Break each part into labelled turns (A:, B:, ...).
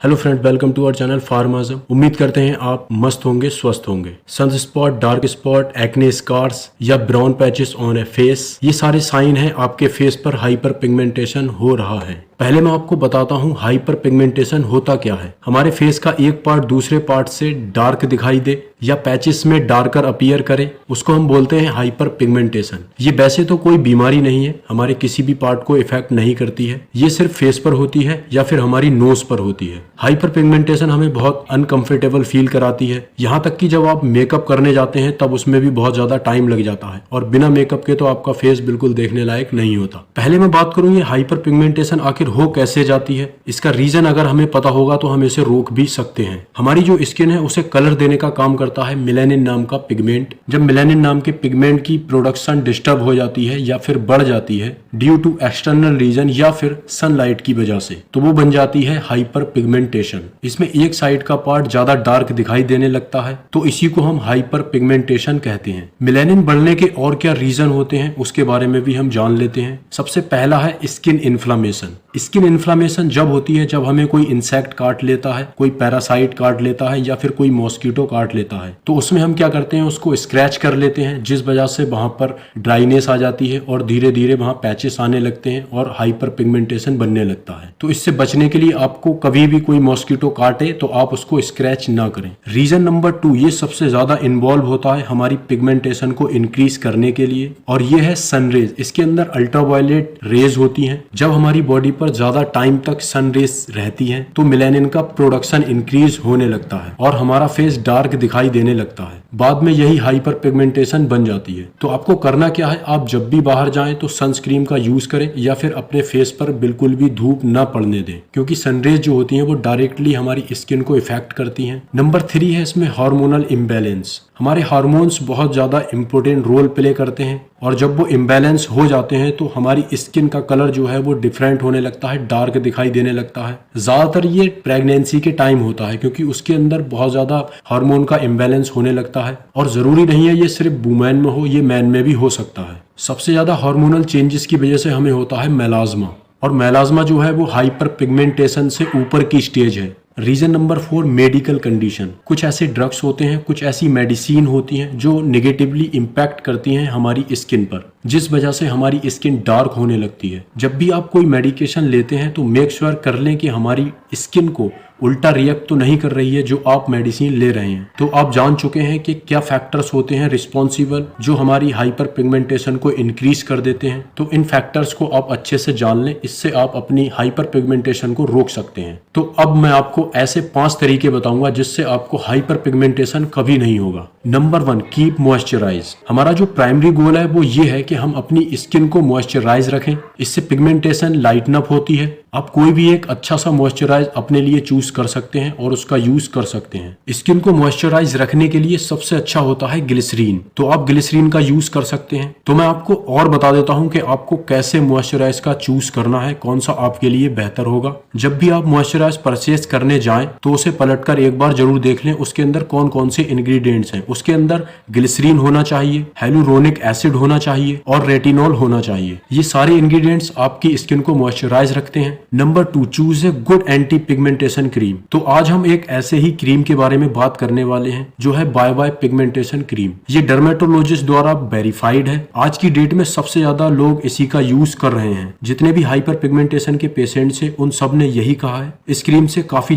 A: Hello friend, welcome to our channel फार्माज़म। उम्मीद करते हैं आप मस्त होंगे, स्वस्थ होंगे। Sun spot, dark spot, acne scars या brown patches on a face, ये सारे साइन हैं आपके फेस पर हाइपर पिगमेंटेशन हो रहा है। पहले मैं आपको बताता हूँ हाइपर पिगमेंटेशन होता क्या है। हमारे फेस का एक पार्ट दूसरे पार्ट से डार्क दिखाई दे या पैचेस में डार्कर अपीयर करे, उसको हम बोलते हैं हाइपर पिगमेंटेशन। ये वैसे तो कोई बीमारी नहीं है, हमारे किसी भी पार्ट को इफेक्ट नहीं करती है। ये सिर्फ फेस पर होती है या फिर हमारी नोज पर होती है। हाइपर पिगमेंटेशन हमें बहुत अनकंफर्टेबल फील कराती है, यहाँ तक कि जब आप मेकअप करने जाते हैं तब उसमें भी बहुत ज्यादा टाइम लग जाता है और बिना मेकअप के तो आपका फेस बिल्कुल देखने लायक नहीं होता। पहले मैं बात करूँ ये हाइपर पिगमेंटेशन आखिर हो कैसे जाती है। इसका रीजन अगर हमें पता होगा तो हम इसे रोक भी सकते हैं। हमारी जो स्किन है उसे कलर देने का काम करता है मेलानिन नाम का पिगमेंट। जब मेलानिन नाम के पिगमेंट की प्रोडक्शन डिस्टर्ब हो जाती है या फिर बढ़ जाती है ड्यू टू एक्सटर्नल रीजन या फिर सनलाइट की वजह से, तो वो बन जाती है हाइपर पिगमेंटेशन। इसमें एक साइड का पार्ट ज्यादा डार्क दिखाई देने लगता है, तो इसी को हम हाइपर पिगमेंटेशन कहते हैं। मेलानिन बढ़ने के और क्या रीजन होते हैं उसके बारे में भी हम जान लेते हैं। सबसे पहला है स्किन इन्फ्लामेशन। स्किन इन्फ्लामेशन जब होती है जब हमें कोई इंसेक्ट काट लेता है, कोई पैरासाइट काट लेता है या फिर कोई मॉस्किटो काट लेता है, तो उसमें हम क्या करते हैं, उसको स्क्रैच कर लेते हैं, जिस वजह से वहां पर ड्राइनेस आ जाती है और धीरे धीरे वहां पैचेस आने लगते हैं और हाइपर पिगमेंटेशन बनने लगता है। तो इससे बचने के लिए आपको कभी भी कोई मॉस्किटो काटे तो आप उसको स्क्रैच ना करें। रीजन नंबर 2, ये सबसे ज्यादा इन्वॉल्व होता है हमारी पिगमेंटेशन को इंक्रीज करने के लिए, और ये है सनरेज। इसके अंदर अल्ट्रावायलेट रेज होती हैं। जब हमारी बॉडी पर ज्यादा टाइम तक सन रेज रहती हैं तो मेलानिन का प्रोडक्शन इंक्रीज होने लगता है और हमारा फेस डार्क दिखाई देने लगता है। बाद में यही हाइपर पिगमेंटेशन बन जाती है। तो आपको करना क्या है, आप जब भी बाहर जाएं तो सनस्क्रीन का यूज करें या फिर अपने फेस पर बिल्कुल भी धूप ना पड़ने दें, क्योंकि सनरेज जो होती हैं वो डायरेक्टली हमारी स्किन को इफेक्ट करती हैं। नंबर 3 है इसमें हार्मोनल इम्बैलेंस। हमारे हार्मोन्स बहुत ज्यादा इंपॉर्टेंट रोल प्ले करते हैं और जब वो इम्बैलेंस हो जाते हैं तो हमारी स्किन का कलर जो है वो डिफरेंट होने लगता है, डार्क दिखाई देने लगता है। ज्यादातर ये प्रेगनेंसी के टाइम होता है क्योंकि उसके अंदर बहुत ज्यादा हार्मोन का इम्बैलेंस होने लगता है, और जरूरी नहीं है ये सिर्फ वुमेन में हो, ये मैन में भी हो सकता है। सबसे ज्यादा हार्मोनल चेंजेस की वजह से हमें होता है मेलाज्मा, और मेलाज्मा जो है वो हाइपर पिगमेंटेशन से ऊपर की स्टेज है। Reason number 4, medical condition. कुछ ऐसे ड्रग्स होते हैं, कुछ ऐसी मेडिसिन होती हैं जो नेगेटिवली इम्पैक्ट करती हैं हमारी स्किन पर, जिस वजह से हमारी स्किन डार्क होने लगती है। जब भी आप कोई मेडिकेशन लेते हैं तो मेक श्योर कर लें कि हमारी स्किन को उल्टा रिएक्ट तो नहीं कर रही है जो आप मेडिसिन ले रहे हैं। तो आप जान चुके हैं कि क्या फैक्टर्स होते हैं रिस्पॉन्सिबल जो हमारी हाइपर पिगमेंटेशन को इंक्रीज कर देते हैं। तो इन फैक्टर्स को आप अच्छे से जान लें, इससे आप अपनी हाइपर पिगमेंटेशन को रोक सकते हैं। तो अब मैं आपको ऐसे 5 तरीके बताऊंगा जिससे आपको हाइपर पिगमेंटेशन कभी नहीं होगा। Number 1, keep moisturise. हमारा जो प्राइमरी गोल है वो ये है कि हम अपनी स्किन को मॉइस्चराइज रखें, इससे पिगमेंटेशन लाइटन अप होती है। आप कोई भी एक अच्छा सा मॉइस्चराइज अपने लिए चूज कर सकते हैं और उसका यूज कर सकते हैं। स्किन को मॉइस्चराइज रखने के लिए सबसे अच्छा होता है ग्लिसरीन, तो आप ग्लिसरीन का यूज कर सकते हैं। तो मैं आपको और बता देता हूं कि आपको कैसे मॉइस्चराइज का चूज करना है, कौन सा आपके लिए बेहतर होगा। जब भी आप मॉइस्चराइज परचेज करने जाएं तो उसे पलटकर एक बार जरूर देख लें उसके अंदर कौन कौन से इंग्रेडिएंट्स हैं। उसके अंदर ग्लिसरीन होना चाहिए, हाइलुरोनिक एसिड होना चाहिए और रेटिनॉल होना चाहिए। ये सारे इंग्रेडिएंट्स आपकी स्किन को मॉइस्चराइज रखते हैं। Number 2, choose a good anti pigmentation cream. तो आज हम एक ऐसे ही क्रीम के बारे में बात करने वाले हैं जो है बाय बाय पिगमेंटेशन क्रीम। ये डर्मेटोलॉजिस्ट द्वारा वेरीफाइड है। आज की डेट में सबसे ज्यादा लोग इसी का यूज कर रहे हैं। जितने भी हाइपर पिगमेंटेशन के पेशेंट्स हैं उन सब ने यही कहा है। इस क्रीम से काफी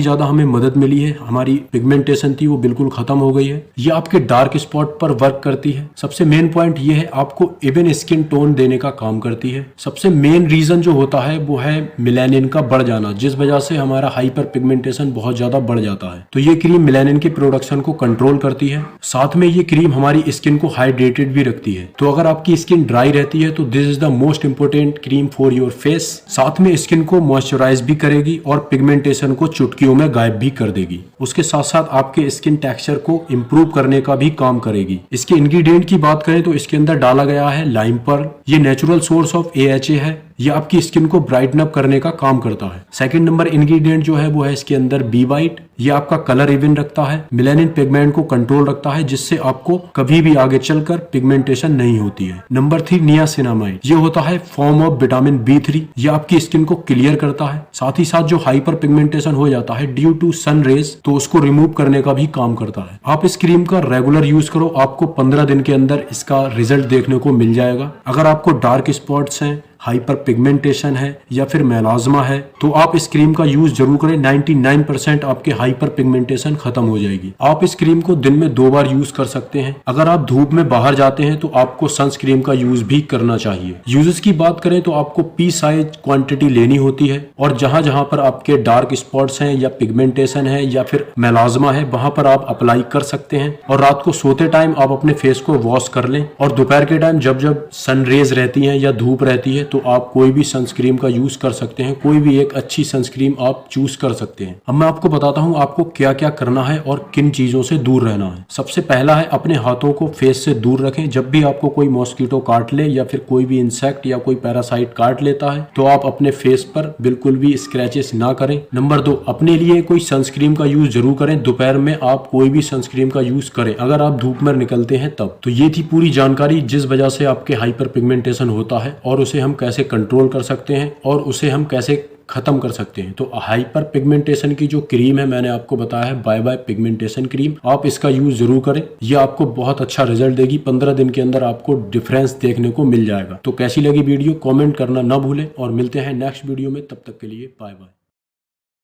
A: ज्यादा हमें मदद मिली है। हमारी पिगमेंटेशन थी वो बिल्कुल खत्म हो गई है। ये आपके डार्क स्पॉट पर वर्क करती है। सबसे मेन पॉइंट ये है आपको इवन स्किन टोन देने का काम करती है। सबसे मेन रीजन जो होता है वो है मेलानिन का बढ़ जाना, जिस वजह से हमारा हाइपर पिगमेंटेशन बहुत ज्यादा बढ़ जाता है। तो ये क्रीम मेलानिन के प्रोडक्शन को कंट्रोल करती है। साथ में ये क्रीम हमारी स्किन को हाइड्रेटेड भी रखती है। तो अगर आपकी स्किन ड्राई रहती है तो this is the most important cream for your face. साथ में स्किन को मॉइस्चराइज भी करेगी और पिगमेंटेशन को चुटकियों में गायब भी कर देगी। उसके साथ साथ आपके स्किन टेक्सचर को इम्प्रूव करने का भी काम करेगी। इसके इंग्रेडिएंट की बात करें तो इसके अंदर डाला गया है लाइम पर्ल। ये नेचुरल सोर्स ऑफ AHA है। ये आपकी स्किन को ब्राइटन अप करने का काम करता है। सेकंड नंबर इंग्रेडिएंट जो है वो है इसके अंदर बी वाइट। ये आपका कलर इवन रखता है, मेलानिन पिगमेंट को कंट्रोल रखता है, जिससे आपको कभी भी आगे चलकर पिगमेंटेशन नहीं होती है। Number 3 niacinamide. ये होता है फॉर्म ऑफ विटामिन B3। ये आपकी स्किन को क्लियर करता है, साथ ही साथ जो हाइपर पिगमेंटेशन हो जाता है ड्यू टू सन रेज, तो उसको रिमूव करने का भी काम करता है। आप इस क्रीम का रेगुलर यूज करो, आपको 15 दिन के अंदर इसका रिजल्ट देखने को मिल जाएगा। अगर आपको डार्क स्पॉट्स हैं, हाइपर पिगमेंटेशन है या फिर मेलाज्मा है, तो आप इस क्रीम का यूज जरूर करें। 99% आपके हाइपर पिगमेंटेशन खत्म हो जाएगी। आप इस क्रीम को दिन में 2 बार यूज कर सकते हैं। अगर आप धूप में बाहर जाते हैं तो आपको सनस्क्रीन का यूज भी करना चाहिए। यूजेस की बात करें तो आपको पी साइज क्वांटिटी लेनी होती है, और जहां जहां पर आपके डार्क स्पॉट्स हैं या पिगमेंटेशन है या फिर मेलाज्मा है, वहां पर आप अप्लाई कर सकते हैं। और रात को सोते टाइम आप अपने फेस को वॉश कर लें, और दोपहर के टाइम जब जब सन रेज रहती है या धूप रहती है तो आप कोई भी सनस्क्रीन का यूज कर सकते हैं। कोई भी एक अच्छी सनस्क्रीन आप चूज कर सकते हैं। अब मैं आपको बताता हूं आपको क्या क्या करना है और किन चीजों से दूर रहना है। सबसे पहला है अपने हाथों को फेस से दूर रखें। जब भी आपको कोई मॉस्किटो काट ले या फिर कोई भी इंसेक्ट या कोई पैरासाइट काट लेता है तो आप अपने फेस पर बिल्कुल भी स्क्रैचेस ना करें। नंबर 2, अपने लिए कोई सनस्क्रीन का यूज जरूर करें। दोपहर में आप कोई भी सनस्क्रीन का यूज करें अगर आप धूप में निकलते हैं तब। तो ये थी पूरी जानकारी जिस वजह से आपके हाइपर पिगमेंटेशन होता है और उसे हम कैसे कंट्रोल कर सकते हैं और उसे हम कैसे खत्म कर सकते हैं। तो हाइपर पिगमेंटेशन की जो क्रीम है मैंने आपको बताया है बाय बाय पिगमेंटेशन क्रीम, आप इसका यूज जरूर करें। ये आपको बहुत अच्छा रिजल्ट देगी। 15 दिन के अंदर आपको डिफरेंस देखने को मिल जाएगा। तो कैसी लगी वीडियो कमेंट करना ना भूलें, और मिलते हैं नेक्स्ट वीडियो में। तब तक के लिए बाय बाय।